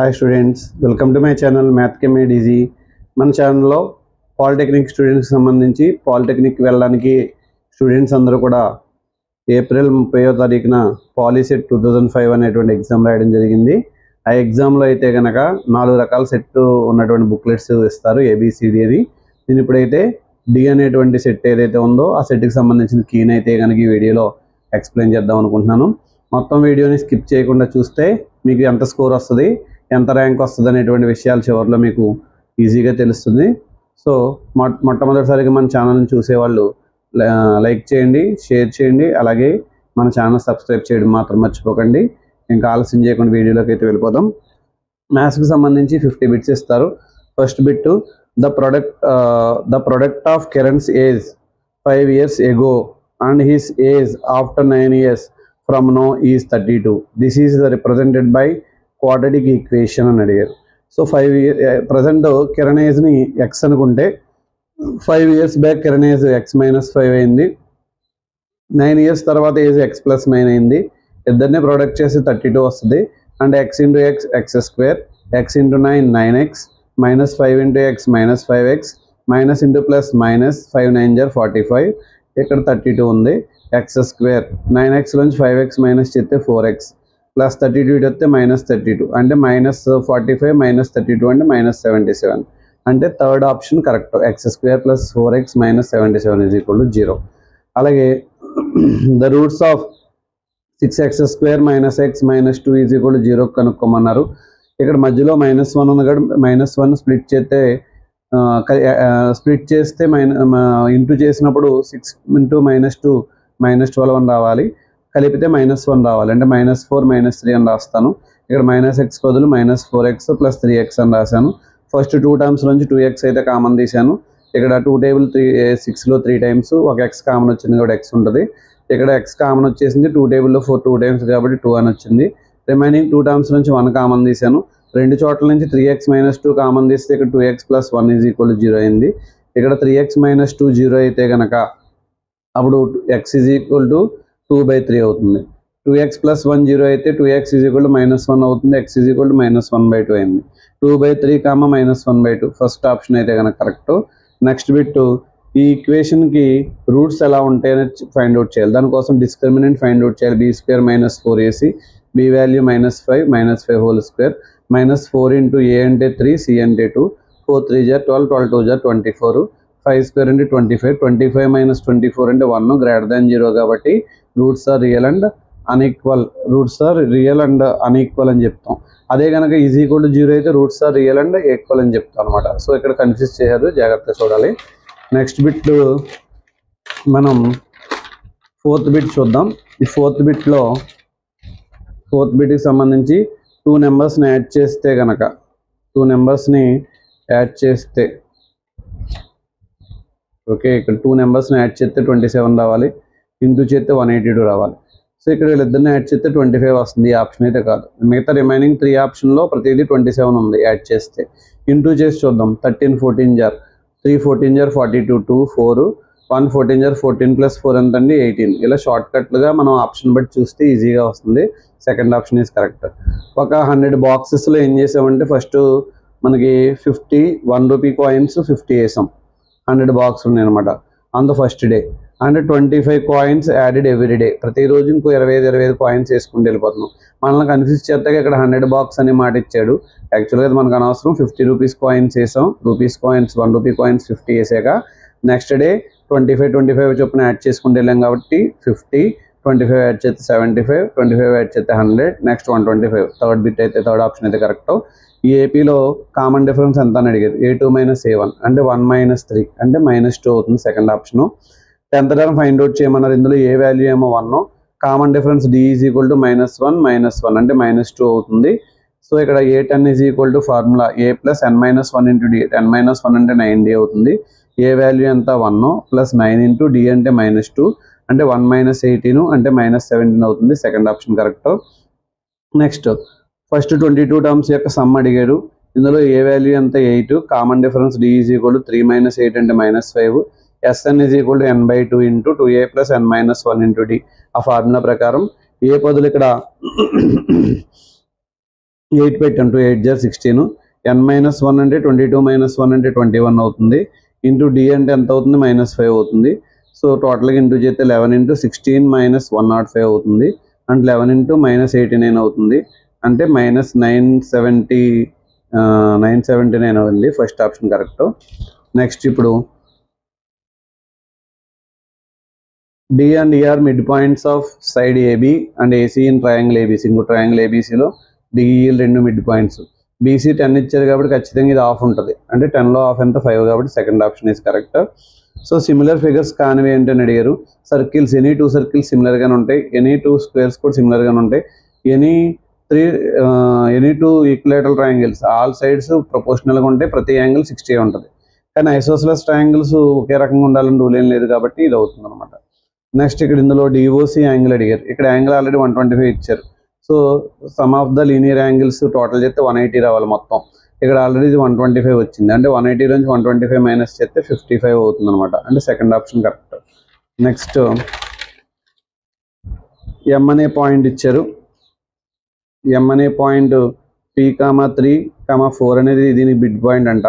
Hi students, welcome to my channel math కెమ్ made easy. మన ఛానల్లో పాలిటెక్నిక్ స్టూడెంట్స్కి సంబంధించి పాలిటెక్నిక్ వెళ్ళడానికి స్టూడెంట్స్ అందరూ కూడా ఏప్రిల్ 30వ తారీఖున పాలిసెట్ 2005 అనేటువంటి ఎగ్జామ్ రాయడం జరిగింది. ఆ ఎగ్జామ్లో అయితే కనుక 4 రకాల సెట్ ఉన్నటువంటి బుక్లెట్స్ ఇస్తారు, ఏబిసిడి అని. నేను ఇప్పుడైతే డి అనేటువంటి సెట్ ఏదైతే ఉందో ఆ సెట్కి సంబంధించిన కీని అయితే కనుక ఈ వీడియోలో ఎక్స్ప్లెయిన్ చేద్దాం అనుకుంటున్నాను. మొత్తం వీడియోని స్కిప్ చేయకుండా చూస్తే మీకు ఎంత స్కోర్ వస్తుంది, ఎంత ర్యాంక్ వస్తుంది అనేటువంటి విషయాలు చివరిలో మీకు ఈజీగా తెలుస్తుంది. సో మొట్టమొదటిసారిగా మన ఛానల్ని చూసేవాళ్ళు లైక్ చేయండి, షేర్ చేయండి, అలాగే మన ఛానల్ సబ్స్క్రైబ్ చేయడం మాత్రం మర్చిపోకండి. ఇంకా ఆలస్యం చేయకుండా వీడియోలోకి అయితే వెళ్ళిపోదాం. మ్యాథ్స్కి సంబంధించి 50 బిట్స్ ఇస్తారు. First bit, the product of Kiran's age 5 years ago and his age after 9 years from now is 32. This is represented by quadratic equation అని అడిగారు. సో 5 years ప్రజెంట్ కిరణ్ ఏజ్ని ఎక్స్ అనుకుంటే 5 years back Kiran age x-5 అయింది. 9 years తర్వాత age x+9 అయింది. ఇద్దరిని product చేసి 32 వస్తుంది. అంటే x into x x², x into 9 9x, -5 into x -5x, minus into plus minus 5 9 45. ఇక్కడ 32 ఉంది. x² 9x నుంచి 5x మైనస్ చేస్తే 4x ప్లస్ 32 ఇటు వస్తే -32, అంటే -45 -32 అంటే -77. అంటే third option correct. x² + 4x - 77 = 0. అలాగే the roots of 6x² - x - 2 = 0 కనుక్కోమన్నారు. ఇక్కడ మధ్యలో -1 ఉంది కదా, -1 స్ప్లిట్ చేస్తే ఇంటూ చేసినప్పుడు 6 ఇంటూ -2 -12 అని రావాలి. కలిపితే -1 రావాలి, అంటే -4 -3 అని రాస్తాను. ఇక్కడ -x బదులు -4x + 3x అని రాశాను. ఫస్ట్ 2 టర్మ్స్ నుంచి 2x అయితే కామన్ తీశాను. ఇక్కడ 2 టేబుల్ 6లో 3 టైమ్స్ ఒక x కామన్ వచ్చింది కాబట్టి x ఉంటుంది. ఇక్కడ x కామన్ వచ్చేసింది. 2 టేబుల్లో 2 టైమ్స్ కాబట్టి 2 అని వచ్చింది. రిమైనింగ్ 2 టర్మ్స్ నుంచి 1 కామన్ తీశాను. 2 చోట్ల నుంచి 3x - 2 కామన్ తీస్తే ఇక్కడ 2x + 1 = 0 అయింది. ఇక్కడ 3x - 2 0 అయితే కనుక అప్పుడు x = 2/3 అవుతుంది. 2x + 1 0 అయితే 2x -1 అవుతుంది. x -1/2 అయింది. 2/3, -1/2 ఫస్ట్ ఆప్షన్ అయితే కనుక కరెక్ట్. నెక్స్ట్ బిట్, ఈ ఈక్వేషన్కి రూట్స్ ఎలా ఉంటాయని ఫైండ్ అవుట్ చేయాలి. దానికోసం డిస్క్రిమినెంట్ ఫైండ్ అవుట్ చేయాలి. b² - 4ac, b value -5 -5 whole square, -4 into a అంటే 3, c అంటే 2, 4 3 = 12, 12 2 = 24, 5² అంటే 25, 25 - 24 అంటే 1, గ్రేటర్ దాన్ 0 కాబట్టి roots are real and unequal అని చెప్తాం. అదే కనుక =0 అయితే roots are real and equal అని చెప్తాం అనమాట. సో ఇక్కడ కన్ఫ్యూజ్ చేయదు, జాగ్రత్తగా చూడాలి. నెక్స్ట్ బిట్ మనం 4th బిట్ చూద్దాం. ఈ 4th బిట్కి సంబంధించి 2 నెంబర్స్ని యాడ్ చేస్తే కనుక 2 నెంబర్స్ని యాడ్ చేస్తే ఓకే, ఇక్కడ 2 నెంబర్స్ని యాడ్ చేస్తే 27 రావాలి. ఇంటూ చేస్తే 182 రావాలి. సో ఇక్కడ వీళ్ళిద్దరిని యాడ్ చేస్తే 25 వస్తుంది. ఈ ఆప్షన్ అయితే కాదు. మిగతా రిమైనింగ్ 3 ఆప్షన్లో ప్రతిదీ 27 ఉంది యాడ్ చేస్తే. ఇంటూ చేసి చూద్దాం. 13 14 jar 3 14 jar 42, 2 4, 1 14 jar 14 + 4 ఎంత అండి 18. ఇలా షార్ట్ కట్లుగా మనం ఆప్షన్ బట్టి చూస్తే ఈజీగా వస్తుంది. Second option is correct. ఒక 100 బాక్సెస్లో ఏం చేసామంటే ఫస్ట్ మనకి 50 1 రూపీ కాయిన్స్ 50 వేసాం. 100 బాక్స్ ఉన్నాయి అనమాట on the first day. And 25 coins added every day. ప్రతిరోజు ఇంకో 25 కాయిన్స్ వేసుకుంటూ వెళ్ళిపోతున్నాం. మనల్ని కన్ఫ్యూజ్ చేస్తే ఇక్కడ 100 బాక్స్ అనే మాట ఇచ్చాడు. యాక్చువల్గా అది మనకు అనవసరం. 50 రూపీస్ కాయిన్స్ వేసాం. రూపీస్ కాయిన్స్ 1 రూపీ కాయిన్స్ 50 వేసాక నెక్స్ట్ డే 25 చొప్పున యాడ్ చేసుకుంటూ వెళ్ళాం కాబట్టి 50, 25 యాడ్ చేస్తే 75, 25 యాడ్ చేస్తే 100, నెక్స్ట్ 125. థర్డ్ బిట్ అయితే థర్డ్ ఆప్షన్ అయితే కరెక్ట్. ఈ ఏపీలో కామన్ డిఫరెన్స్ ఎంత అని అడిగేది. A2 - A1 అంటే 1 - 3 అంటే -2 అవుతుంది. Second option. 10th term find out చేయమన్నారు. ఇందులో ఏ వాల్యూ ఏమో 1, కామన్ డిఫరెన్స్ d = -1 -1 అంటే -2 అవుతుంది. సో ఇక్కడ A10 formula a + n - 1 × d. 10 - 1 అంటే 9d అవుతుంది. ఏ వాల్యూ ఎంత 1 + 9 × d అంటే -2 అంటే 1 - 18 అంటే -17 అవుతుంది. Second option correct. Next first 22 terms యొక్క సమ్ అడిగాడు. ఇందులో ఏ వాల్యూ ఎంత 8, కామన్ డిఫరెన్స్ d = 3 - 8 అంటే -5, Sn = n/2 × 2a + n - 1 × d. ఆ ఫార్ములా ప్రకారం ఏ బదులు ఇక్కడ 8 by 10 to 8 జర్ 16, n మైనస్ 1 అంటే 22 మైనస్ 1 అంటే 21 అవుతుంది, ఇంటూ డి అంటే ఎంత అవుతుంది -5 అవుతుంది. సో టోటల్గా ఇంటూ చేస్తే 11 ఇంటూ 16 మైనస్ 105 అవుతుంది, అంటే 11 ఇంటూ -89 అవుతుంది, అంటే -979 అవుతుంది. First option correct. నెక్స్ట్ ఇప్పుడు D and E are mid points of side AB and AC in triangle ABC. ఇంకో ట్రయాంగిల్ ఏబిసిలో డిఈలు 2 మిడ్ పాయింట్స్. బీసీ 10 ఇచ్చారు కాబట్టి ఖచ్చితంగా ఇది ఆఫ్ ఉంటుంది, అంటే 10లో ఆఫ్ ఎంత 5 కాబట్టి second option is correct. So similar figures కానివి ఏంటని అడిగారు. సర్కిల్స్ ఎనీ 2 సర్కిల్స్ సిమిలర్గానే ఉంటాయి, ఎనీ 2 స్క్వేర్స్ కూడా సిమిలర్గానే ఉంటాయి, any 2 equilateral triangles all sides ప్రపోర్షనల్గా ఉంటాయి, ప్రతి యాంగిల్ 60 ఉంటుంది. కానీ ఐసోసెలస్ ట్రయాంగిల్స్ ఒకే రకంగా ఉండాలని రూల్ ఏం లేదు కాబట్టి ఇది అవుతుంది అనమాట. నెక్స్ట్ ఇక్కడ ఇందులో డిఓసి యాంగిల్ అడిగారు. ఇక్కడ యాంగిల్ ఆల్రెడీ 125 ఇచ్చారు. So some of the linear angles total చేస్తే 180 రావాలి మొత్తం. ఇక్కడ ఆల్రెడీ ఇది 125 వచ్చింది, అంటే 180 నుంచి 125 మైనస్ చేస్తే 55 అవుతుంది అనమాట, అంటే సెకండ్ ఆప్షన్ కరెక్ట్. నెక్స్ట్ ఎం అనే పాయింట్ ఇచ్చారు. ఎం అనే పాయింట్ P,3,4 అనేది దీని మిడ్ పాయింట్ అంట.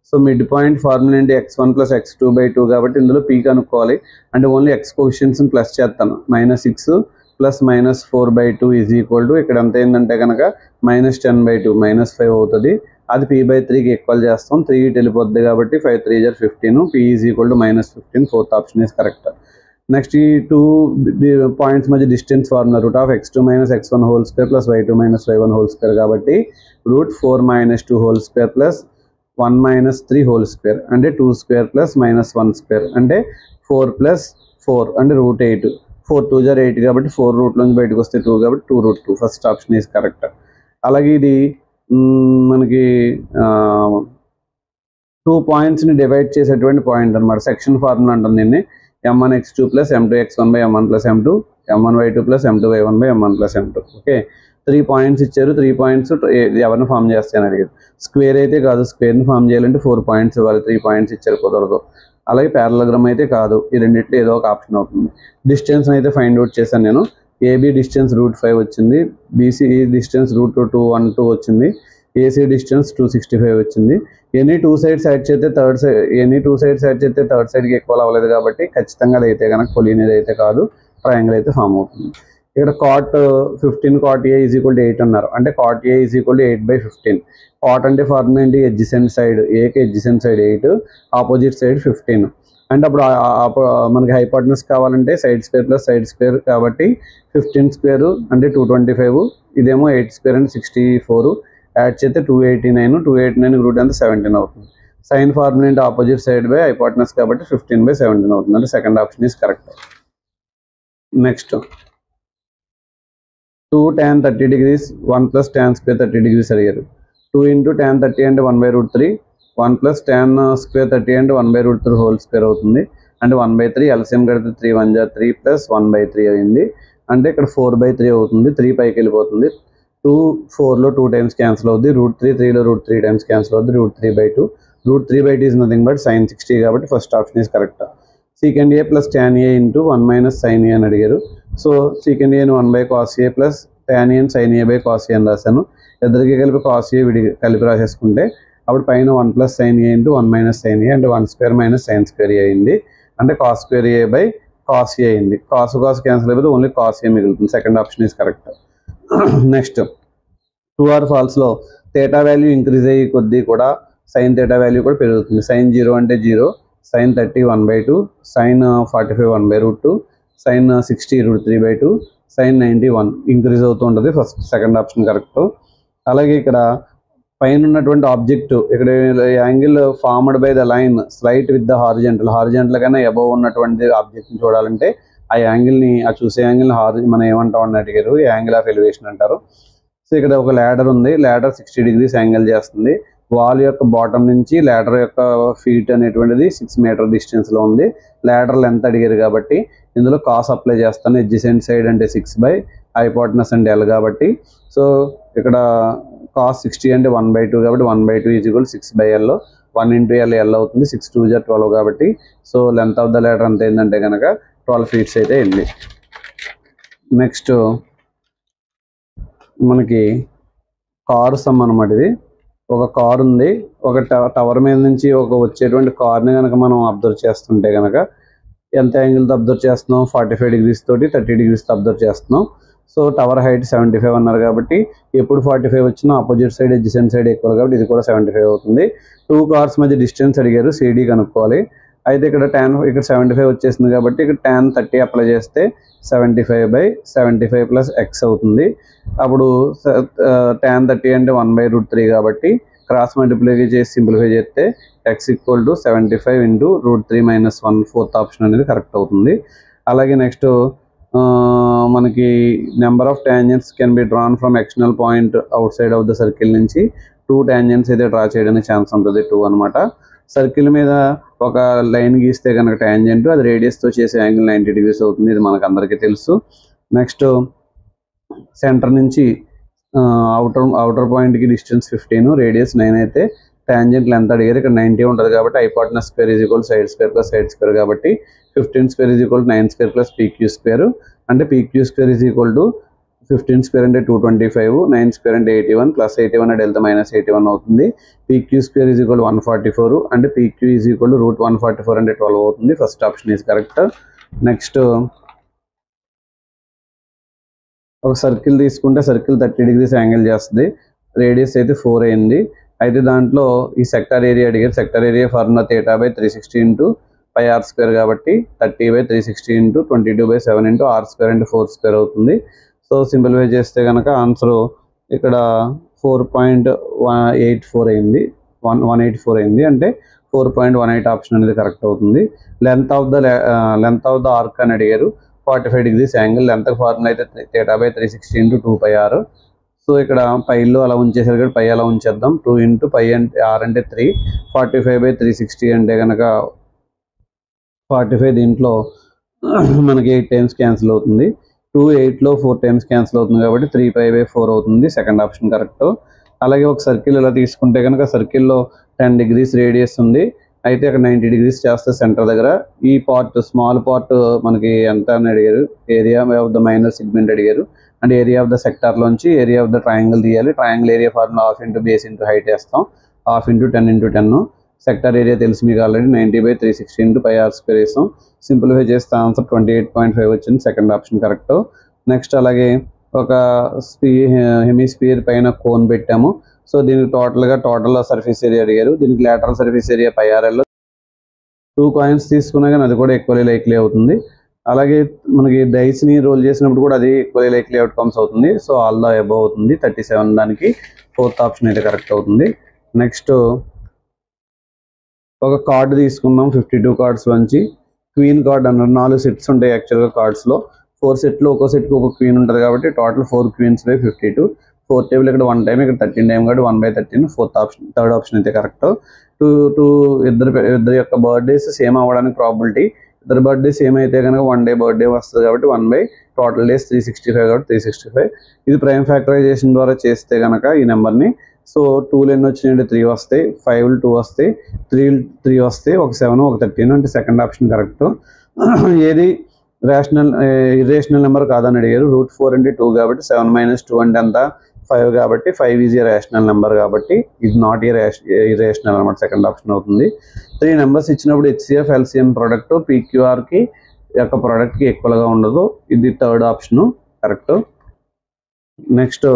సో మిడ్ పాయింట్ ఫార్ములా ఏంటి x1 + x2/2 కాబట్టి ఇందులో పీ కనుక్కోవాలి, అంటే ఓన్లీ x కోఎఫిషియెంట్స్ని ప్లస్ చేస్తాను. -6 + -4/2 ఈజ్ ఈక్వల్ టు ఇక్కడ ఎంత అయిందంటే కనుక -10/2 -5 అవుతుంది. అది p/3కి ఈక్వల్ చేస్తాం, 3 ఇటు వెళ్ళిపోద్ది కాబట్టి 5 3 జర్ 15, p is equal to -15. Fourth option is correct. Next ఈ 2 పాయింట్స్ మధ్య distance formula √(x2 - x1) ² + y2 - y1² కాబట్టి √4 - 2² + 1 - 3² అంటే 2² + -1² అంటే 4 + 4 అంటే √8. 4 2 జర్ 8 కాబట్టి 4 రూట్లోంచి బయటకు వస్తే 2 కాబట్టి 2√2. First option is correct. అలాగే ఇది మనకి 2 పాయింట్స్ని డివైడ్ చేసేటువంటి పాయింట్ అనమాట. సెక్షన్ ఫార్ములా అంటుంది దీన్ని. m1x2 + m2x1/m1 + m2, m1y2 + m2y1/m1 + m2. Okay, 3 points ఇచ్చారు. 3 పాయింట్స్ ఎవరిని ఫామ్ చేస్తాయని అడిగారు. స్క్వేర్ అయితే కాదు, స్క్వేర్ని ఫామ్ చేయాలంటే 4 పాయింట్స్ ఇవ్వాలి. 3 పాయింట్స్ ఇచ్చారు, కుదరదు. అలాగే ప్యారలగ్రామ్ అయితే కాదు, ఈ రెండింటిలో ఏదో ఒక ఆప్షన్ అవుతుంది. డిస్టెన్స్ అయితే ఫైండ్ అవుట్ చేశాను నేను. ఏబీ డిస్టెన్స్ √5 వచ్చింది, బీసీ డిస్టెన్స్ √212 వచ్చింది, ఏసీ డిస్టెన్స్ 265 వచ్చింది. ఎనీ 2 సైడ్స్ యాడ్ చేస్తే థర్డ్ సైడ్కి ఈక్వల్ అవ్వలేదు కాబట్టి ఖచ్చితంగా అది అయితే కనుక కొలీనియర్ అయితే కాదు, ట్రయాంగిల్ అయితే ఫామ్ అవుతుంది. ఇక్కడ cot 15 cot A is equal to 8 అన్నారు, అంటే cot A is equal to 8/15. cot అంటే ఫార్ములా ఏంటి, ఎడ్జసెంట్ సైడ్, ఏకి ఎడ్జసెంట్ సైడ్ 8, ఆపోజిట్ సైడ్ 15. అంటే అప్పుడు మనకి హైపోటెనస్ కావాలంటే side square plus side square కాబట్టి 15² అంటే 225, ఇదేమో 8² అంటే 64, యాడ్ చేస్తే 289, 289 రూట్ ఎంత 17 అవుతుంది. సైన్ ఫార్ములా ఏంటి, ఆపోజిట్ సైడ్ బై హైపోటెనస్ కాబట్టి 15/17 అవుతుంది, అంటే second option is correct. Next 2 tan 30 degrees 1 + tan square 30 degrees అడిగారు. 2 × tan 30 అంటే 1/√3, 1 + tan square 30 అంటే 1/√3² అవుతుంది, అంటే 1/3. ఎల్సిఎం కడితే 3 1 జా 3 + 1/3 అయింది, అంటే ఇక్కడ 4/3 అవుతుంది. 3 పైకి వెళ్ళిపోతుంది. 2 4లో 2 టైమ్స్ క్యాన్సిల్ అవుద్ది, √3 3లో √3 టైమ్స్ క్యాన్సిల్ అవుద్ది, √3/2. √3/2 ఈజ్ నథింగ్ బట్ sin 60 కాబట్టి first option is correct. secant A + tan A × 1 - sin A అని అడిగారు. సో secant A ని 1/cos A + tan A ని sin A/cos A అని రాశాను. ఇద్దరికి కలిపి cos A విడి కలిపి రాసేసుకుంటే అప్పుడు పైన 1 + sin A × 1 - sin A అంటే 1² - sin² A అయింది, అంటే cos² A/cos A అయింది. cos క్యాన్సిల్ అయిపోతే ఓన్లీ cos A మిగులుతుంది. Second option is correct. Next true or ఫాల్స్లో θ వాల్యూ ఇంక్రీజ్ అయ్యి కొద్దీ కూడా sin θ వాల్యూ కూడా పెరుగుతుంది. sin 0 అంటే 0, sin 30 1/2, sin 45 1/√2, sin 60 √3/2, sin 90 1 increase అవుతూ ఉంటుంది. Second option correct. అలాగే ఇక్కడ పైన ఉన్నటువంటి ఆబ్జెక్ట్, ఇక్కడ angle formed by the line slight with the horizontal కన్నా అబవ్ ఉన్నటువంటి ఆబ్జెక్ట్ని చూడాలంటే ఆ యాంగిల్ని, ఆ చూసే యాంగిల్ని మనం ఏమంటాం అని అడిగారు, యాంగిల్ ఆఫ్ ఎలివేషన్ అంటారు. సో ఇక్కడ ఒక ల్యాడర్ ఉంది, ల్యాడర్ 60 degrees యాంగిల్ చేస్తుంది. వాల్ యొక్క బాటమ్ నుంచి ల్యాడర్ యొక్క ఫీట్ అనేటువంటిది 6 మీటర్ డిస్టెన్స్లో ఉంది. ల్యాడర్ లెంత్ అడిగారు కాబట్టి ఇందులో కాస్ అప్లై చేస్తాను. ఎడ్జసెంట్ సైడ్ అంటే 6 హైపోటెనస్ అంటే L కాబట్టి, సో ఇక్కడ cos 60 అంటే 1/2 కాబట్టి 1/2 is equal 6/L, 1 × L L అవుతుంది, 6 2 జా 12 కాబట్టి so length of the ladder ఎంత అయిందంటే కనుక 12 feet అయితే అయింది. నెక్స్ట్ మనకి కారు సమ్ అనమాట. ఇది ఒక కార్ ఉంది, ఒక టవర్ మీద నుంచి ఒక వచ్చేటువంటి కార్ని కనుక మనం అబ్జర్వ్ చేస్తుంటే కనుక ఎంత యాంగిల్తో అబ్జర్వ్ చేస్తున్నాం, 45 degrees తోటి 30 degrees అబ్జర్వ్ చేస్తున్నాం. సో టవర్ హైట్ 75 అన్నారు కాబట్టి ఎప్పుడు 45 వచ్చినా opposite side adjacent side equal కాబట్టి ఇది కూడా 75 అవుతుంది. 2 కార్స్ మధ్య డిస్టెన్స్ అడిగారు, సిడి కనుక్కోవాలి. అయితే ఇక్కడ ఇక్కడ 75 వచ్చేసింది కాబట్టి ఇక్కడ tan 30 అప్లై చేస్తే 75/75 + x అవుతుంది. అప్పుడు tan 30 అంటే 1/√3 కాబట్టి క్రాస్ మల్టిప్లై చేసి సింప్లిఫై చేస్తే x = 75 × √3 - 1 4th ఆప్షన్ అనేది కరెక్ట్ అవుతుంది. అలాగే నెక్స్ట్ మనకి number of tangents can be drawn from external point out side of the circle నుంచి 2 టాంజెంట్స్ అయితే డ్రా చేయడానికి ఛాన్స్ ఉంటుంది, 2 అనమాట. సర్కిల్ మీద ఒక లైన్ గీస్తే కనుక టాంజెంట్, అది రేడియస్తో చేసే యాంగిల్ 90 degrees అవుతుంది. ఇది మనకు అందరికీ తెలుసు. నెక్స్ట్ సెంటర్ నుంచి అవుటర్ పాయింట్కి డిస్టెన్స్ 15, రేడియస్ 9 అయితే టాంజెంట్ లెంత్ అడిగారు. ఇక్కడ 90 ఉంటుంది కాబట్టి hypotenuse square = side square + side square కాబట్టి 15² = 9² + pq², అంటే pq² = 15² అంటే 225, 9² అంటే 81, +81 అంటే వెళ్తే -81 అవుతుంది. pq² = 144, అంటే pq = √144 అంటే 12 అవుతుంది. First option is correct. Next ఒక సర్కిల్ తీసుకుంటే సర్కిల్ 30 degrees యాంగిల్ చేస్తుంది, రేడియస్ అయితే 4 అయింది. అయితే దాంట్లో ఈ సెక్టార్ ఏరియా అడిగారు. సెక్టార్ ఏరియా ఫార్ములా θ/360 × πr² కాబట్టి 30/360 × 22/7 × r² అంటే 4² అవుతుంది. సో సింప్లిఫై చేస్తే కనుక ఆన్సర్ ఇక్కడ 4.84 అయింది, 184 అయింది, అంటే 4.18 ఆప్షన్ అనేది కరెక్ట్ అవుతుంది. లెంత్ ఆఫ్ ద ఆర్క్ అని అడిగారు. 45 degrees యాంగిల్, లెంత్ ఫార్ములా అయితే θ/360 × 2πr. సో ఇక్కడ పైలో అలా ఉంచేసారు కాబట్టి పై అలా ఉంచేద్దాం. 2 × π అంటే r అంటే 3, 45/360 అంటే కనుక 45 దీంట్లో మనకి 8 times క్యాన్సిల్ అవుతుంది. 2 8లో 4 times క్యాన్సిల్ అవుతుంది కాబట్టి 3π/4 అవుతుంది. Second option correct. అలాగే ఒక సర్కిల్ ఇలా తీసుకుంటే కనుక సర్కిల్లో 10 degrees రేడియస్ ఉంది. అయితే అక్కడ 90 degrees చేస్తే సెంటర్ దగ్గర ఈ పార్ట్ స్మాల్ పార్ట్ మనకి ఎంత అని అడిగారు. Area of the minor segment అడిగారు, అంటే ఏరియా ఆఫ్ ద సెక్టార్లోంచి ఏరియా ఆఫ్ ద ట్రయాంగిల్ తీయాలి. Triangle area formula ½ × base × height వేస్తాం, ½ × 10 × 10. సెక్టార్ ఏరియా తెలుసు మీకు ఆల్రెడీ, 90/360 × πr² వేస్తాం. సింప్లిఫై చేస్తే ఆన్సర్ 28.5 వచ్చింది. Second option correct. నెక్స్ట్ అలాగే ఒక హెమిస్ఫియర్ పైన కోన్ పెట్టాము. సో దీనికి టోటల్ సర్ఫేస్ ఏరియా అడిగారు. దీనికి lateral surface area πrl. 2 coins తీసుకున్నా కానీ అది కూడా ఈక్వల్లీ లైక్లీ అవుతుంది. అలాగే మనకి డైస్ని రోల్ చేసినప్పుడు కూడా అది ఈక్వల్లీ లైక్లీ అవుట్కమ్స్ అవుతుంది. సో ఆల్ ద అబవ్ అవుతుంది. 37 దానికి 4th ఆప్షన్ అయితే కరెక్ట్ అవుతుంది. నెక్స్ట్ ఒక కార్డు తీసుకున్నాం. 52 కార్డ్స్ నుంచి క్వీన్ కార్డ్ అన్నారు. 4 సెట్స్ ఉంటాయి యాక్చువల్గా కార్డ్స్లో. 4 సెట్లు, ఒక్కో సెట్కి ఒక క్వీన్ ఉంటుంది కాబట్టి టోటల్ 4 queens/52. 4th టేబుల్ ఇక్కడ 1 time, ఇక్కడ 13 time కాబట్టి 1/13. థర్డ్ ఆప్షన్ అయితే కరెక్ట్. ఇద్దరు యొక్క బర్త్డేస్ సేమ్ అవ్వడానికి ప్రాబిలిటీ. ఇద్దరు బర్త్డే సేమ్ అయితే కనుక 1 day బర్త్డే వస్తుంది కాబట్టి 1/total days 365 కాబట్టి 365. ఇది ప్రైమ్ ఫ్యాక్టరైజేషన్ ద్వారా చేస్తే కనుక ఈ నెంబర్ని, సో 2లు ఎన్ని వచ్చినాయంటే 3 వస్తాయి, 5లు 2 వస్తాయి, 3లు 3 వస్తాయి, ఒక 7 ఒక 13, అంటే సెకండ్ ఆప్షన్ కరెక్ట్. ఏది ఇర్రేషనల్ నెంబర్ కాదని అడిగారు. √4 అంటే 2 కాబట్టి 7 - 2 అంటే ఎంత 5 కాబట్టి 5 ఈజ్ ఏ రేషనల్ నెంబర్ కాబట్టి ఇది నాట్ ఇర్రేషనల్ అనమాట. సెకండ్ ఆప్షన్ అవుతుంది. 3 నెంబర్స్ ఇచ్చినప్పుడు HCF LCM ప్రోడక్ట్ PQRకి యొక్క ప్రోడక్ట్కి ఈక్వల్గా ఉండదు. ఇది third option correct. Next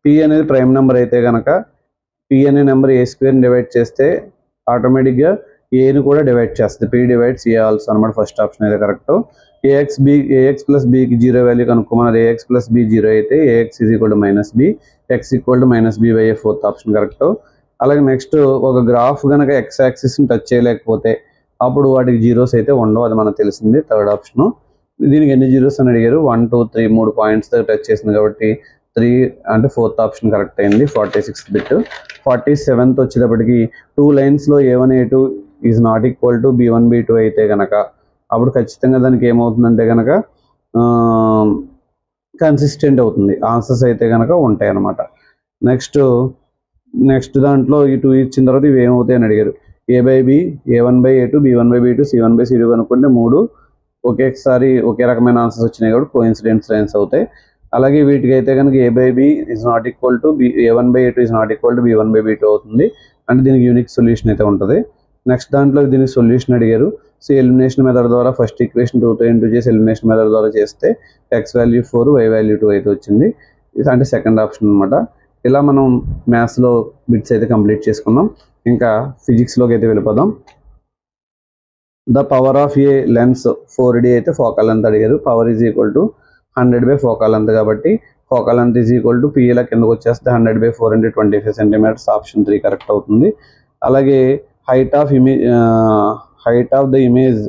P అనేది ప్రైమ్ నెంబర్ అయితే కనుక P అనే నెంబర్ A² డివైడ్ చేస్తే ఆటోమేటిక్గా ఏని కూడా డివైడ్ చేస్తుంది. P డివైడ్స్ A ఆల్సో అనమాట. ఫస్ట్ ఆప్షన్ అయితే కరెక్ట్. AX + Bకి 0 వాల్యూ కనుక్కోమన్నారు. AX + B 0 అయితే AX = -B, X = -B/A 4th option correct. అలాగే నెక్స్ట్ ఒక గ్రాఫ్ కనుక X యాక్సిస్ని టచ్ చేయలేకపోతే అప్పుడు వాటికి జీరోస్ అయితే ఉండవు, అది మనకు తెలిసింది. Third option. దీనికి ఎన్ని జీరోస్ అని అడిగారు. 1 2 3 3 పాయింట్స్ దగ్గర టచ్ చేసింది కాబట్టి 3 అంటే 4th ఆప్షన్ కరెక్ట్ అయింది. 46th bit. 47th వచ్చేటప్పటికి 2 లైన్స్లో A1 A2 is not equal to B1 B2 అయితే కనుక అప్పుడు ఖచ్చితంగా దానికి ఏమవుతుందంటే కనుక కన్సిస్టెంట్ అవుతుంది. ఆన్సర్స్ అయితే కనుక ఉంటాయి అన్నమాట. నెక్స్ట్ దాంట్లో ఈ 2 ఇచ్చిన తర్వాత ఇవి ఏమవుతాయి అని అడిగారు. A/B, A1/A2, B1/B2, C1/C2 కనుక్కుంటే 3 ఒకేసారి ఒకే రకమైన ఆన్సర్స్ వచ్చినాయి కాబట్టి కోఇన్సిడెన్స్ లైన్స్ అవుతాయి. అలాగే వీటికి అయితే కనుక A/B is not equal to A1/A2 is not equal to B1/B2 అవుతుంది. అంటే దీనికి యూనిక్ సొల్యూషన్ అయితే ఉంటుంది. నెక్స్ట్ దాంట్లో దీనికి సొల్యూషన్ అడిగారు. సో ఎలిమినేషన్ మెథడ్ ద్వారా ఫస్ట్ ఈక్వేషన్ 2తో ఇంటూ చేసి ఎలిమినేషన్ మెథడ్ ద్వారా చేస్తే x వాల్యూ 4 y వాల్యూ 2 అయితే వచ్చింది. ఇది అంటే సెకండ్ ఆప్షన్ అనమాట. ఇలా మనం మ్యాథ్స్లో బిట్స్ అయితే కంప్లీట్ చేసుకున్నాం. ఇంకా ఫిజిక్స్లోకి అయితే వెళ్ళిపోదాం. The power of a lens 4D అయితే ఫోకల్ లెంత్ అడిగారు. Power is equal to 100/4 focal length కాబట్టి focal length is equal to PL కిందకు వచ్చేస్తే 100/4 × 25 సెంటీమీటర్స్ ఆప్షన్ 3 కరెక్ట్ అవుతుంది. అలాగే height of the image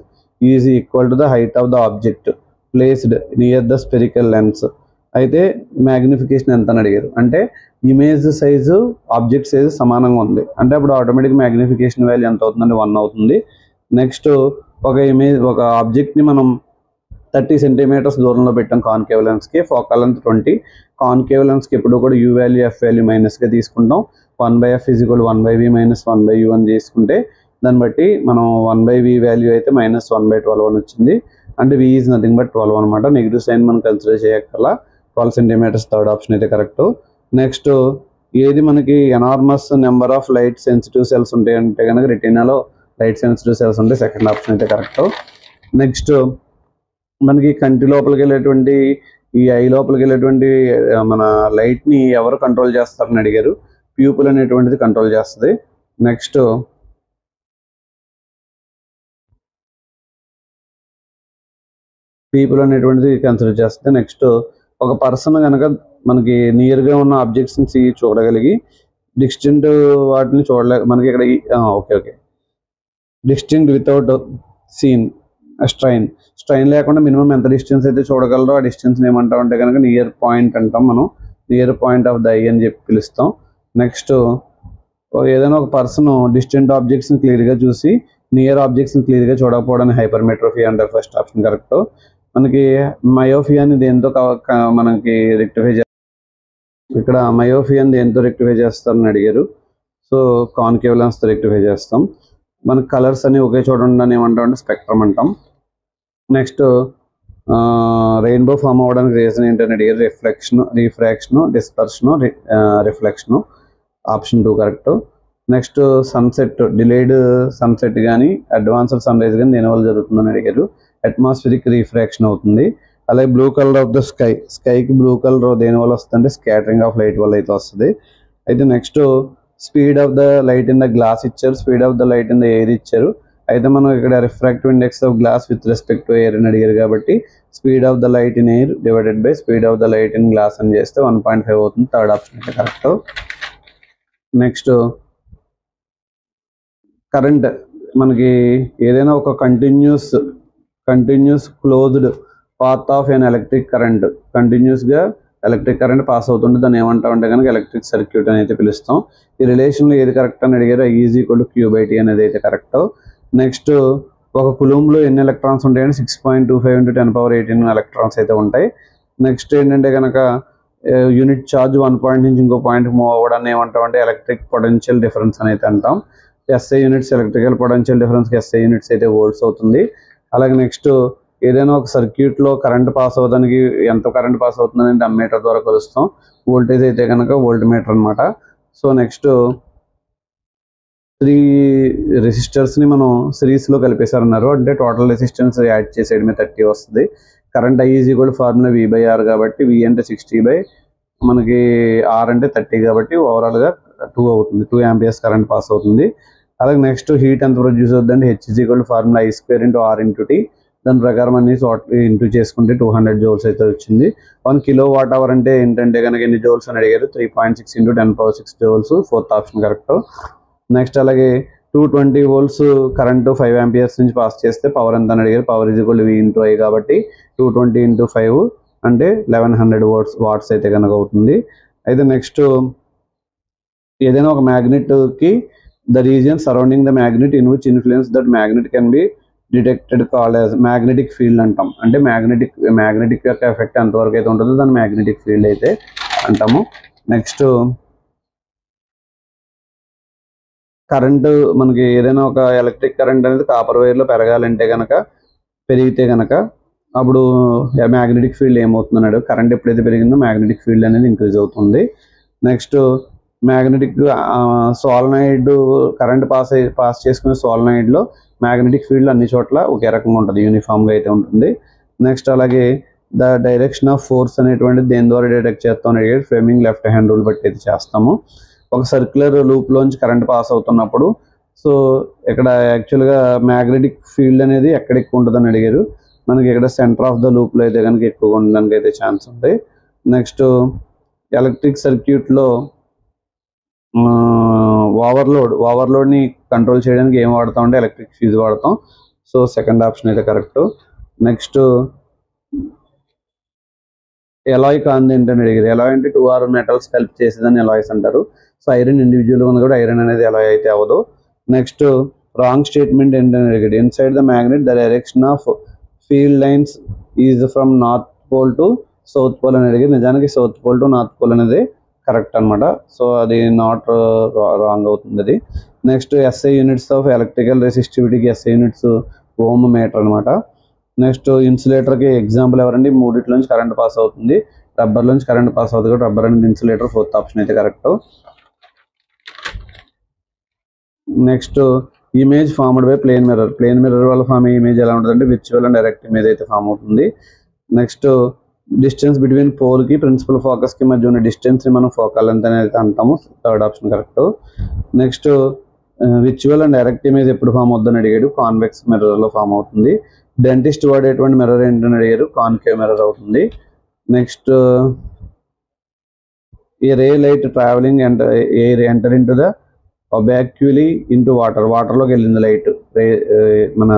is equal to the height of the object placed near the spherical lens. అయితే magnification ఎంత అని అడిగారు. అంటే ఇమేజ్ సైజు ఆబ్జెక్ట్ సైజు సమానంగా ఉంది అంటే అప్పుడు ఆటోమేటిక్ మ్యాగ్నిఫికేషన్ వాల్యూ ఎంత అవుతుందంటే 1 అవుతుంది. నెక్స్ట్ ఒక ఆబ్జెక్ట్ని మనం 30 సెంటీమీటర్స్ దూరంలో పెట్టాం కాన్కేవ్ లెన్స్కి. Focal length 20. కాన్కేవ్ లెన్స్కి ఎప్పుడు కూడా U వాల్యూ F వాల్యూ మైనస్గా తీసుకుంటాం. 1/F = 1/V - 1/U అని తీసుకుంటే దాన్ని బట్టి మనం 1/V వాల్యూ అయితే -1/12 అని వచ్చింది. అంటే V ఈజ్ నథింగ్ బట్ 12 అనమాట. నెగిటివ్ సైన్ మనం కన్సిడర్ చేయక్కల 12 సెంటీమీటర్స్ థర్డ్ ఆప్షన్ అయితే కరెక్ట్. నెక్స్ట్ ఏది మనకి enormous number of light sensitive cells ఉంటాయంటే కనుక రెటీనాలో లైట్ సెన్సిటివ్ సెల్స్ ఉంటే సెకండ్ ఆప్షన్ అయితే కరెక్ట్. నెక్స్ట్ మనకి కంటి లోపలికి వెళ్ళేటువంటి ఈ ఐ లోపలికి వెళ్ళేటువంటి మన లైట్ని ఎవరు కంట్రోల్ చేస్తారని అడిగారు. ప్యూపుల్ అనేటువంటిది కంట్రోల్ చేస్తుంది. నెక్స్ట్ పీపుల్ అనేటువంటిది కన్సిడర్ చేస్తుంది. నెక్స్ట్ ఒక పర్సన్ కనుక మనకి నియర్గా ఉన్న ఆబ్జెక్ట్స్ని చూడగలిగి డిస్టెంట్ వాటిని మనకి ఇక్కడ okay distinct without seen strain లేకుండా మినిమం ఎంత డిస్టెన్స్ అయితే చూడగలరో ఆ డిస్టెన్స్ని ఏమంటాం అంటే కనుక నియర్ పాయింట్ అంటాం. మనం near point of the I అని చెప్పి పిలుస్తాం. నెక్స్ట్ ఏదైనా ఒక పర్సన్ డిస్టెంట్ ఆబ్జెక్ట్స్ని క్లియర్గా చూసి నియర్ ఆబ్జెక్ట్స్ని క్లియర్గా చూడకపోవడానికి హైపర్మెట్రోఫియా అంటారు. First option correct. మనకి మయోఫియాని దేంతో మనకి రెక్టిఫై ఇక్కడ మయోఫియాని దేంతో రెక్టిఫై చేస్తారని అడిగారు. సో కాన్కేవ్ లెన్స్తో రెక్టిఫై చేస్తాం. మనకి కలర్స్ అన్ని ఒకే చోట ఉండని ఏమంటాం అంటే స్పెక్ట్రమ్ అంటాం. నెక్స్ట్ రెయిన్బో ఫామ్ అవ్వడానికి రీజన్ ఏంటని అడిగారు. Refraction dispersion reflection option 2 correct. Next sunset delayed sunset కానీ అడ్వాన్స్డ్ సన్ రైజ్ కానీ దేనివల్ల జరుగుతుందని అడిగారు. అట్మాస్ఫిరిక్ రిఫ్రాక్షన్ అవుతుంది. అలాగే బ్లూ కలర్ ఆఫ్ ద స్కైకి బ్లూ కలర్ దేనివల్ల వస్తుందంటే స్కాటరింగ్ ఆఫ్ లైట్ వల్ల అయితే వస్తుంది. అయితే next speed of the light in the glass ఇచ్చారు. Speed of the light in the air ఇచ్చారు. అయితే మనం ఇక్కడ refractive index of glass with respect to air అని అడిగారు కాబట్టి speed of the light in air divided by speed of the light in glass అని చేస్తే 1.5 అవుతుంది. థర్డ్ ఆప్షన్ అయితే కరెక్ట్. నెక్స్ట్ కరెంట్ మనకి ఏదైనా ఒక continuous closed path of an electric current కంటిన్యూస్గా ఎలక్ట్రిక్ కరెంట్ పాస్ అవుతుంటే దాన్ని ఏమంటాం అంటే కనుక ఎలక్ట్రిక్ సర్క్యూట్ అని అయితే పిలుస్తాం. ఈ రిలేషన్లో ఏది కరెక్ట్ అని అడిగారు. I = Q/T అనేది అయితే కరెక్ట్. నెక్స్ట్ ఒక కులూంలో ఎన్ని ఎలక్ట్రాన్స్ ఉంటాయంటే 6.25 × 10⁻18 ఎలక్ట్రాన్స్ అయితే ఉంటాయి. నెక్స్ట్ ఏంటంటే కనుక యూనిట్ ఛార్జ్ 1 పాయింట్ నుంచి ఇంకో పాయింట్ మూవ్ అవ్వడాన్ని ఏమంటాం అంటే ఎలక్ట్రిక్ పొటెన్షియల్ డిఫరెన్స్ అని అయితే అంటాం. SI యూనిట్స్ ఎలక్ట్రికల్ పొటెన్షియల్ డిఫరెన్స్కి SI యూనిట్స్ అయితే వోల్ట్స్ అవుతుంది. అలాగే నెక్స్ట్ ఏదైనా ఒక సర్క్యూట్లో కరెంట్ పాస్ అవ్వడానికి ఎంత కరెంట్ పాస్ అవుతుందని అమ్మీటర్ ద్వారా కొలుస్తాం. వోల్టేజ్ అయితే కనుక వోల్ట్ మీటర్ అనమాట. సో నెక్స్ట్ 3 రెసిస్టర్స్ని మనం సిరీస్లో కలిపేశారన్నారు. అంటే టోటల్ రెసిస్టెన్స్ యాడ్ చేసేయడమే 30 వస్తుంది. కరెంట్ I = ఫార్ములా V/R కాబట్టి V అంటే 60 మనకి R అంటే 30 కాబట్టి ఓవరాల్గా 2 అవుతుంది. 2 amperes కరెంట్ పాస్ అవుతుంది. అలాగే నెక్స్ట్ హీట్ ఎంత ప్రొడ్యూస్ అవుతుందంటే H = formula I² × R × T. దాని ప్రకారం అన్ని ఇంటూ చేసుకుంటే 200 జౌల్స్ అయితే వచ్చింది. 1 kWh అంటే ఏంటంటే కనుక ఎన్ని జౌల్స్ అని అడిగారు. 3.6 × 10⁻6 joules. Fourth option correct. Next అలాగే 220 volts కరెంటు 5 amperes నుంచి పాస్ చేస్తే పవర్ ఎంత అని అడిగారు. పవర్ = V × I కాబట్టి 220 × 5 అంటే 1100 వాట్స్ అయితే కనుక అవుతుంది. అయితే నెక్స్ట్ ఏదైనా ఒక మ్యాగ్నెట్కి the region surrounding the magnet in which influence that magnet can be detected called as magnetic field అంటాం. అంటే మ్యాగ్నెటిక్ యొక్క ఎఫెక్ట్ ఎంతవరకు అయితే ఉంటుందో దాన్ని మ్యాగ్నెటిక్ ఫీల్డ్ అయితే అంటాము. నెక్స్ట్ కరెంటు మనకి ఏదైనా ఒక ఎలక్ట్రిక్ కరెంట్ అనేది కాపర్ వైర్లో పెరిగితే కనుక అప్పుడు మ్యాగ్నెటిక్ ఫీల్డ్ ఏమవుతుందన్నాడు, కరెంట్ ఎప్పుడైతే పెరిగిందో మ్యాగ్నెటిక్ ఫీల్డ్ అనేది ఇంక్రీజ్ అవుతుంది. Next magnetic solenoid current pass చేసుకునే సోలనాయిడ్లో మ్యాగ్నెటిక్ ఫీల్డ్ అన్ని చోట్ల ఒకే రకంగా ఉంటుంది, యూనిఫామ్గా అయితే ఉంటుంది. నెక్స్ట్ అలాగే ద డైరెక్షన్ ఆఫ్ ఫోర్స్ అనేటువంటిది దేని ద్వారా డిటెక్ట్ చేస్తాం అనేది ఫ్లేమింగ్ లెఫ్ట్ హ్యాండ్ రూల్ బట్టి అయితే చేస్తాము. ఒక సర్క్యులర్ లూప్లోంచి కరెంట్ పాస్ అవుతున్నప్పుడు సో ఇక్కడ యాక్చువల్గా మ్యాగ్నెటిక్ ఫీల్డ్ అనేది ఎక్కడ ఎక్కువ ఉంటుందని అడిగారు. మనకి ఇక్కడ సెంటర్ ఆఫ్ ద లూప్లో అయితే కనుక ఎక్కువగా ఉండడానికి అయితే ఛాన్స్ ఉంది. నెక్స్ట్ ఎలక్ట్రిక్ సర్క్యూట్లో ఓవర్లోడ్ని కంట్రోల్ చేయడానికి ఏం వాడతాం అంటే ఎలక్ట్రిక్ ఫ్యూజ్ వాడతాం. సో సెకండ్ ఆప్షన్ అయితే కరెక్ట్. నెక్స్ట్ ఎలాయ్ కాంది ఏంటని అడిగారు. ఎలాయ్ అంటే 2 or మెటల్స్ కలిపి చేసేదని ఎలాయ్స్ అంటారు. సో ఐరన్ ఇండివిజువల్గా ఉంది కూడా ఐరన్ అనేది ఎలాయ్ అయితే అవ్వదు. నెక్స్ట్ రాంగ్ స్టేట్మెంట్ ఏంటని అడిగాడు. Inside the magnet the direction of field lines is from north pole to south pole అని అడిగారు. నిజానికి south pole to north pole అనేది కరెక్ట్ అనమాట. సో అది నాట్ రాంగ్ అవుతుంది అది. Next SI units of electrical రెసిస్టివిటీకి ఎస్ఐ యూనిట్స్ ఓమ్ మీటర్ అనమాట. నెక్స్ట్ ఇన్సులేటర్కి ఎగ్జాంపుల్ ఎవరండి, మూడిట్లోంచి కరెంట్ పాస్ అవుతుంది, రబ్బర్లోంచి కరెంట్ పాస్ అవుతుంది కూడా రబ్బర్ అనేది ఇన్సులేటర్. ఫోర్త్ ఆప్షన్ అయితే correct. Next image formed by plane mirror వల్ల ఫామ్ అయ్యే ఇమేజ్ ఎలా ఉంటుందంటే విర్చువల్ అండ్ డైరెక్ట్ ఇమేజ్ అయితే ఫామ్ అవుతుంది. నెక్స్ట్ డిస్టెన్స్ బిట్వీన్ పోల్కి ప్రిన్సిపల్ ఫోకస్కి మధ్య ఉన్న డిస్టెన్స్ని మనం ఫోకల్ లెంత్ అనేది అంటాము. Third option correct. Next virtual and direct image ఎప్పుడు ఫామ్ అవుతుందని అడిగాడు. కాన్వెక్స్ మిర్రర్లో ఫామ్ అవుతుంది. డెంటిస్ట్ వాడేటువంటి మిర్రర్ ఏంటని అడిగారు. కాన్కేవ్ మిర్రర్ అవుతుంది. Next a ray light travelling air enter into the obliquely into వాటర్లోకి వెళ్ళింది లైట్. మన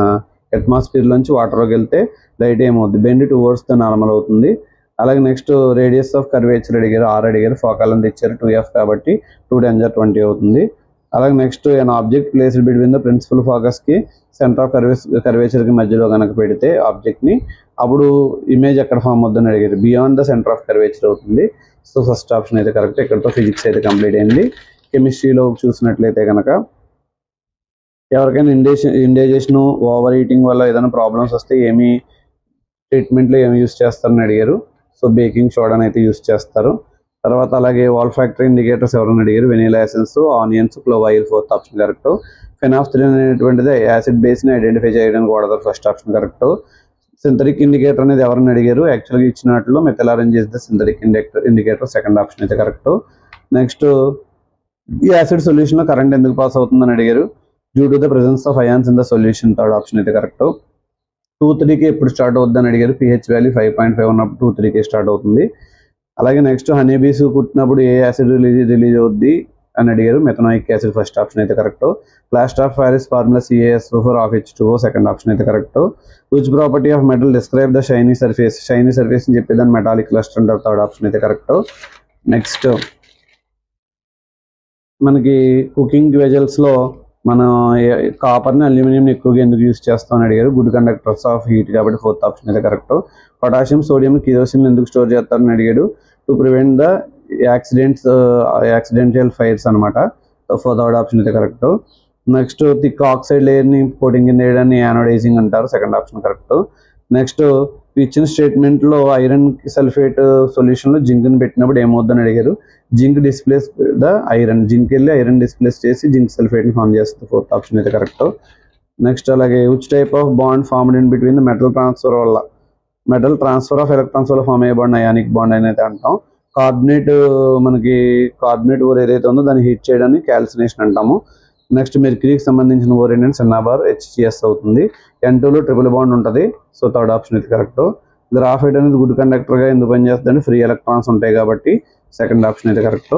అట్మాస్ఫియర్లోంచి వాటర్లోకి వెళ్తే లైట్ ఏమవుతుంది, బెండ్ టువర్డ్స్ ద నార్మల్ అవుతుంది. అలాగే నెక్స్ట్ రేడియస్ ఆఫ్ కర్వేచర్ అడిగారు, 6 అడిగారు. ఫోకల్ లెంత్ ఇచ్చారు 2f కాబట్టి 2 10 20 అవుతుంది. అలాగే next an object placed between the principal ఫోకస్కి సెంటర్ ఆఫ్ కర్వేచర్కి మధ్యలో కనుక పెడితే ఆబ్జెక్ట్ని, అప్పుడు ఇమేజ్ ఎక్కడ ఫామ్ అవుతుందని అడిగారు. Beyond the centre of curvature అవుతుంది. సో ఫస్ట్ ఆప్షన్ అయితే కరెక్ట్. ఇక్కడతో ఫిజిక్స్ అయితే కంప్లీట్ అయింది. కెమిస్ట్రీలో చూసినట్లయితే కనుక ఎవరికైనా ఇండైజెషన్ ఓవర్ ఈటింగ్ వల్ల ఏదైనా ప్రాబ్లమ్స్ వస్తే ట్రీట్మెంట్లో ఏమి యూస్ చేస్తారని అడిగారు. సో బేకింగ్ సోడాని అయితే యూస్ చేస్తారు. తర్వాత అలాగే వాల్ఫాక్టరీ ఇండికేటర్స్ ఎవరైనా అడిగారు. Vanilla essence, onions, clove oil. Fourth option correct. Phenolphthalein అనేటువంటిది యాసిడ్ బేస్ని ఐడెంటిఫై చేయడానికి వాడతారు. First option correct. Synthetic indicator అనేది ఎవరైనా అడిగారు. యాక్చువల్గా ఇచ్చిన వాటిలో methyl orange is the synthetic indicator. Second option అయితే కరెక్ట్. నెక్స్ట్ ఈ యాసిడ్ సొల్యూషన్లో కరెంట్ ఎందుకు పాస్ అవుతుందని అడిగారు. Due to the presence of ions in the solution. Third option అయితే కరెక్ట్. 2-3కి ఎప్పుడు స్టార్ట్ అవుతుందని అడిగారు. pH వాల్యూ 5.5 ఉన్నప్పుడు 2-3కి స్టార్ట్ అవుతుంది. అలాగే నెక్స్ట్ హనీబీస్ కుట్టినప్పుడు ఏ యాసిడ్ రిలీజ్ అవుద్ది అని అడిగారు. Methanoic acid. ఫస్ట్ ఆప్షన్ అయితే correct. Plaster of Paris formula CaSO4 H2O. Second option అయితే correct. Which property of metal describe the shiny surface అని చెప్పేదాన్ని మెటాలిక్ క్లస్టర్ అంటారు. థర్డ్ ఆప్షన్ అయితే కరెక్ట్. నెక్స్ట్ మనకి కుకింగ్ వెజల్స్లో మనం కాపర్ని అల్యూమినియం ఎక్కువగా ఎందుకు యూస్ చేస్తామని అడిగారు. గుడ్ కండక్టర్స్ ఆఫ్ హీట్ కాబట్టి ఫోర్త్ ఆప్షన్ అయితే కరెక్ట్. పొటాషియం, సోడియం, కిరోసిన్ ఎందుకు స్టోర్ చేస్తారని అడిగాడు. To prevent the accidental fires అనమాట. థర్డ్ ఆప్షన్ అయితే కరెక్ట్. నెక్స్ట్ థిక్ ఆక్సైడ్ లేయర్ని కోటింగ్ కింద వేయడాన్ని యానోడైజింగ్ అంటారు. Second option correct. నెక్స్ట్ ఇచ్చిన స్టేట్మెంట్లో ఐరన్ సల్ఫేట్ సొల్యూషన్లో జింక్ని పెట్టినప్పుడు ఏమవుద్దని అడిగారు. Zinc displace the iron. Zinc వెళ్ళి ఐరన్ డిస్ప్లేస్ చేసి జింక్ సల్ఫేట్ని ఫామ్ చేస్తుంది. ఫోర్త్ ఆప్షన్ అయితే కరెక్ట్. నెక్స్ట్ అలాగే which type of bond formed in between the metal transfer of electrons వల్ల ఫామ్ అయ్యబడిన అయానిక్ బాండ్ అని అయితే అంటాం. కార్బనేట్ ఓర్ ఏదైతే ఉందో దాన్ని హీట్ చేయడాన్ని క్యాల్సినేషన్ అంటాము. నెక్స్ట్ మెర్క్యూరీకి సంబంధించిన ఓర్ ఏంటంటే సిన్నాబార్ HCS అవుతుంది. N2లో ట్రిపుల్ బాండ్ ఉంటుంది. సో థర్డ్ ఆప్షన్ అయితే కరెక్ట్. గ్రాఫైట్ అనేది గుడ్ కండక్టర్గా ఎందుకు పనిచేస్తుందంటే ఫ్రీ ఎలక్ట్రాన్స్ ఉంటాయి కాబట్టి సెకండ్ ఆప్షన్ అయితే కరెక్ట్.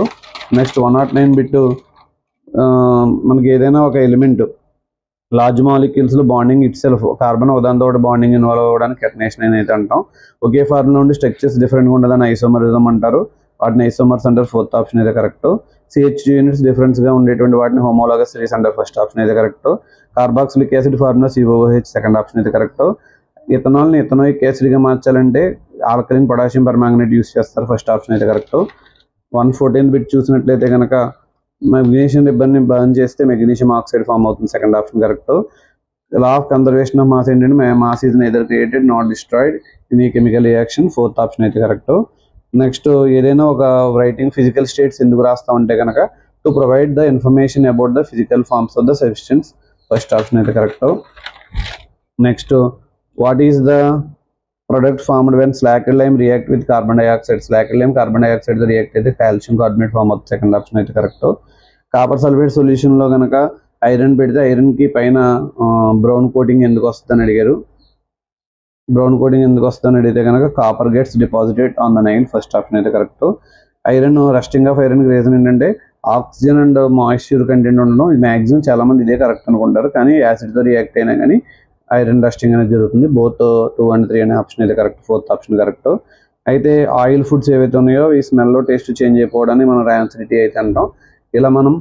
నెక్స్ట్ 109 బిట్ మనకి ఏదైనా ఒక ఎలిమెంట్ లార్జ్ మాలిక్యూల్స్లో బాండింగ్ ఇట్ సెల్ఫ్ కార్బన్ ఒకదానితో బాండింగ్ ఇన్వాల్వ్ అవ్వడానికి కెటనేషన్ అని అయితే అంటాం. ఒకే ఫార్ములా నుండి స్ట్రక్చర్స్ డిఫరెంట్గా ఉండదని ఐసోమరిజం అంటారు. వాటిని ఐసోమర్స్ అంటారు. ఫోర్త్ ఆప్షన్ అయితే కరెక్ట్. CH యూనిట్స్ డిఫరెన్స్గా ఉండేటువంటి వాటిని హోమోలాగస్ సిరీస్ అంటారు. ఫస్ట్ ఆప్షన్ అయితే correct. Carboxylic acid formula COOH. Second option అయితే కరెక్ట్. ఇథనాల్ని ఇథనోయిక్ యాసిడ్గా మార్చాలంటే ఆల్కలిన్ పొటాషియం పర్మాంగనేట్ యూస్ చేస్తారు. ఫస్ట్ ఆప్షన్ అయితే కరెక్ట్. 114 బిట్ చూసినట్లయితే కనుక మెగ్నీషియం రిబ్బన్ని బర్న్ చేస్తే మెగ్నీషియం ఆక్సైడ్ ఫామ్ అవుతుంది. Second option correct. Law of conservation of mass ఏంటంటే mass is neither created not destroyed in ఈ కెమికల్ రియాక్షన్. ఫోర్త్ ఆప్షన్ అయితే కరెక్ట్. నెక్స్ట్ ఏదైనా ఒక రైటింగ్ ఫిజికల్ స్టేట్స్ ఎందుకు రాస్తా ఉంటే కనుక to provide the information about the physical forms of the substance. First option అయితే correct. Next what is the product formed when slaked lime react with carbon dioxide. Slaked lime carbon dioxide react అయితే calcium carbonate form అవుతుంది. Second option అయితే correct. Copper sulphate సొల్యూషన్లో కనుక iron పెడితే ఐరన్కి పైన brown coating ఎందుకు వస్తుందని అడిగారు. బ్రౌన్ కోటింగ్ ఎందుకు వస్తుందని అడిగితే కనుక copper gets deposited on the nail. First option అయితే కరెక్ట్. ఐరన్ రస్టింగ్ ఆఫ్ ఐరన్కి రీజన్ ఏంటంటే ఆక్సిజన్ అండ్ మాయిశ్చర్ కంటెంట్ ఉండడం. మ్యాక్సిమం చాలా మంది ఇదే కరెక్ట్ అనుకుంటారు, కానీ యాసిడ్తో రియాక్ట్ అయినా కానీ ఐరన్ రస్టింగ్ అనేది జరుగుతుంది. బోత్ 2 and 3 అనే ఆప్షన్ అయితే కరెక్ట్. Fourth option correct. అయితే ఆయిల్ ఫుడ్స్ ఏవైతే ఉన్నాయో ఈ స్మెల్లో టేస్ట్ చేంజ్ అయిపోవడాన్ని మనం ర్యాన్సిడిటీ అయితే అంటాం. ఇలా మనం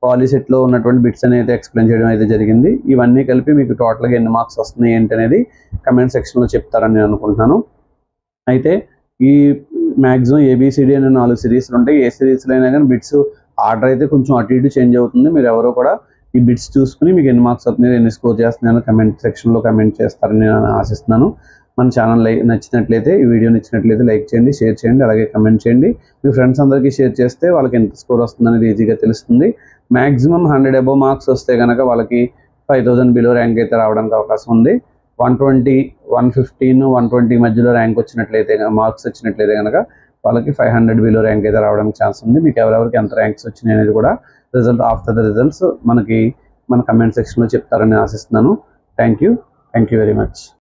పాలిసెట్లో ఉన్నటువంటి బిట్స్ అనేది ఎక్స్ప్లెయిన్ చేయడం అయితే జరిగింది. ఇవన్నీ కలిపి మీకు టోటల్గా ఎన్ని మార్క్స్ వస్తున్నాయి ఏంటి అనేది కమెంట్ సెక్షన్లో చెప్తారని నేను అనుకుంటున్నాను. అయితే ఈ మ్యాక్సిమం ఏబిసిడి అనే 4 సిరీస్లు ఉంటాయి. ఏ సిరీస్లో అయినా కానీ బిట్స్ ఆర్డర్ అయితే కొంచెం అటు ఇటు చేంజ్ అవుతుంది. మీరు ఎవరో కూడా ఈ బిట్స్ చూసుకుని మీకు ఎన్ని మార్క్స్ అవుతున్నాయి, ఎన్ని స్కోర్ చేస్తున్నాయో కమెంట్ సెక్షన్లో కమెంట్ చేస్తారని నేను ఆశిస్తున్నాను. మన ఛానల్ నచ్చినట్లయితే, ఈ వీడియో నచ్చినట్లయితే లైక్ చేయండి, షేర్ చేయండి, అలాగే కమెంట్ చేయండి. మీ ఫ్రెండ్స్ అందరికీ షేర్ చేస్తే వాళ్ళకి ఎంత స్కోర్ వస్తుందనేది ఈజీగా తెలుస్తుంది. మ్యాక్సిమం 100 అబోవ్ మార్క్స్ వస్తే కనుక వాళ్ళకి 5000 బిలో ర్యాంక్ అయితే రావడానికి అవకాశం ఉంది. 120, 115, 120 మధ్యలో ర్యాంక్ వచ్చినట్లయితే మార్క్స్ వచ్చినట్లయితే కనుక వాళ్ళకి 500 బిలో ర్యాంక్ అయితే రావడానికి ఛాన్స్ ఉంది. మీకు ఎవరెవరికి ఎంత ర్యాంక్స్ వచ్చినాయి అనేది కూడా రిజల్ట్ ఆఫ్టర్ ద రిజల్ట్స్ మన కమెంట్ సెక్షన్లో చెప్తారని ఆశిస్తున్నాను. Thank you very much.